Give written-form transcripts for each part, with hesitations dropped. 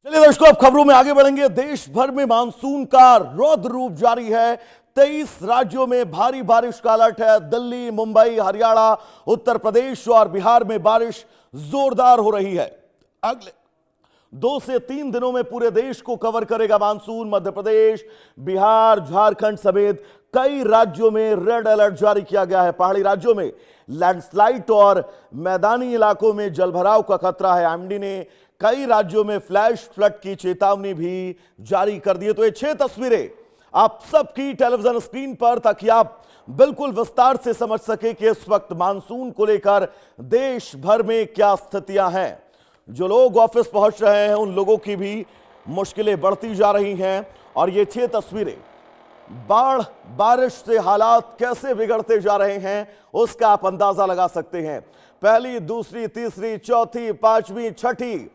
चलिए दर्शकों, अब खबरों में आगे बढ़ेंगे। देश भर में मानसून का रौद्र रूप जारी है। 23 राज्यों में भारी बारिश का अलर्ट है। दिल्ली, मुंबई, हरियाणा, उत्तर प्रदेश और बिहार में बारिश जोरदार हो रही है। अगले 2 से 3 दिनों में पूरे देश को कवर करेगा मानसून। मध्य प्रदेश, बिहार, झारखंड समेत कई राज्यों में रेड अलर्ट जारी किया गया है। पहाड़ी राज्यों में लैंडस्लाइड और मैदानी इलाकों में जलभराव का खतरा है। एमडी ने कई राज्यों में फ्लैश फ्लड की चेतावनी भी जारी कर दी है। तो ये 6 तस्वीरें आप सबकी टेलीविजन स्क्रीन पर, ताकि आप बिल्कुल विस्तार से समझ सके कि इस वक्त मानसून को लेकर देश भर में क्या स्थितियां हैं। जो लोग ऑफिस पहुंच रहे हैं उन लोगों की भी मुश्किलें बढ़ती जा रही हैं। और ये 6 तस्वीरें बाढ़ बारिश से हालात कैसे बिगड़ते जा रहे हैं उसका आप अंदाजा लगा सकते हैं। पहली, दूसरी, तीसरी, चौथी, पांचवी, छठी,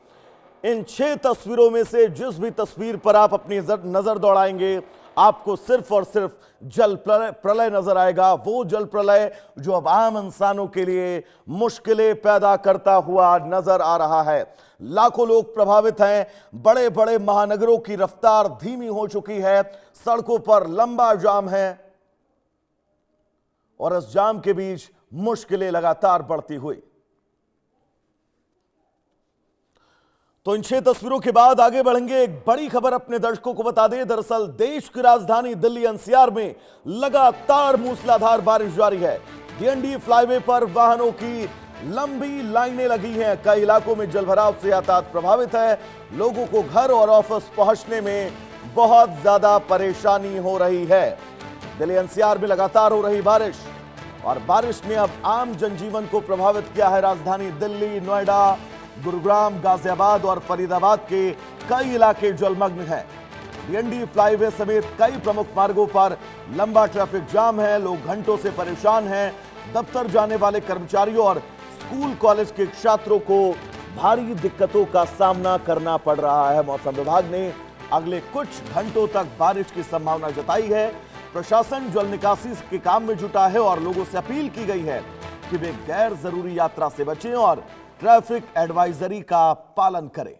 इन 6 तस्वीरों में से जिस भी तस्वीर पर आप अपनी नजर दौड़ाएंगे आपको सिर्फ और सिर्फ जल प्रलय नजर आएगा। वो जल प्रलय जो अब आम इंसानों के लिए मुश्किलें पैदा करता हुआ नजर आ रहा है। लाखों लोग प्रभावित हैं। बड़े बड़े महानगरों की रफ्तार धीमी हो चुकी है। सड़कों पर लंबा जाम है और इस जाम के बीच मुश्किलें लगातार बढ़ती हुई। तो इन 6 तस्वीरों के बाद आगे बढ़ेंगे। एक बड़ी खबर अपने दर्शकों को बता दें। दरअसल देश की राजधानी दिल्ली एनसीआर में लगातार मूसलाधार बारिश जारी है। डीएनडी फ्लाईवे पर वाहनों की लंबी लाइनें लगी हैं। कई इलाकों में जलभराव से यातायात प्रभावित है। लोगों को घर और ऑफिस पहुंचने में बहुत ज्यादा परेशानी हो रही है। दिल्ली एनसीआर में लगातार हो रही बारिश और बारिश ने अब आम जनजीवन को प्रभावित किया है। राजधानी दिल्ली, नोएडा, गुरुग्राम, गाजियाबाद और फरीदाबाद के कई इलाके जलमग्न हैं। डीएनडी फ्लाईवे समेत कई प्रमुख मार्गों पर लंबा ट्रैफिक जाम है। लोग घंटों से परेशान हैं। दफ्तर जाने वाले कर्मचारियों और स्कूल कॉलेज के छात्रों को भारी दिक्कतों का सामना करना पड़ रहा है। मौसम विभाग ने अगले कुछ घंटों तक बारिश की संभावना जताई है। प्रशासन जल निकासी के काम में जुटा है और लोगों से अपील की गई है कि वे गैर जरूरी यात्रा से बचें और ट्रैफिक एडवाइजरी का पालन करें।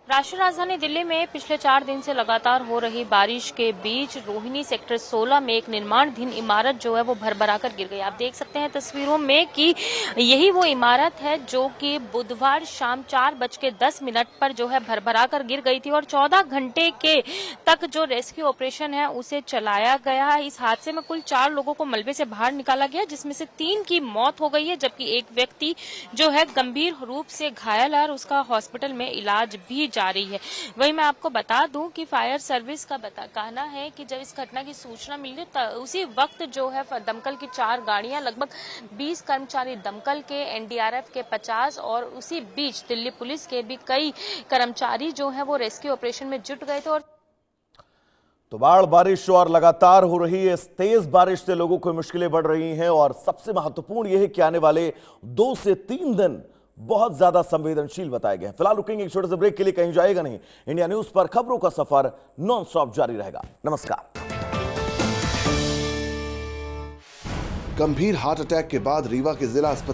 राष्ट्रीय राजधानी दिल्ली में पिछले 4 दिन से लगातार हो रही बारिश के बीच रोहिणी सेक्टर 16 में एक निर्माणाधीन इमारत जो है वो भरभराकर गिर गई। आप देख सकते हैं तस्वीरों में कि यही वो इमारत है जो कि बुधवार शाम 4:10 पर जो है भरभराकर गिर गई थी और 14 घंटे के तक जो रेस्क्यू ऑपरेशन है उसे चलाया गया है। इस हादसे में कुल 4 लोगों को मलबे से बाहर निकाला गया, जिसमें से 3 की मौत हो गई है, जबकि एक व्यक्ति जो है गंभीर रूप से घायल है और उसका हॉस्पिटल में इलाज भी जारी है। वहीं मैं आपको बता दूं कि फायर सर्विस का कहना है कि जब इस घटना की सूचना मिली उसी वक्त जो है दमकल की 4 गाड़ियां, लगभग 20 कर्मचारी दमकल के, एनडीआरएफ के 50 और उसी बीच दिल्ली पुलिस के भी कई कर्मचारी जो है वो रेस्क्यू ऑपरेशन में जुट गए थे। और तो बाढ़ बारिश और लगातार हो रही है इस तेज बारिश से लोगों को मुश्किलें बढ़ रही हैं और सबसे महत्वपूर्ण यह है कि आने वाले 2 से 3 दिन बहुत ज्यादा संवेदनशील बताए गए हैं। फिलहाल रुकेंगे एक छोटे से ब्रेक के लिए, कहीं जाएगा नहीं। इंडिया न्यूज पर खबरों का सफर नॉन स्टॉप जारी रहेगा। नमस्कार। गंभीर हार्ट अटैक के बाद रीवा के जिला अस्पताल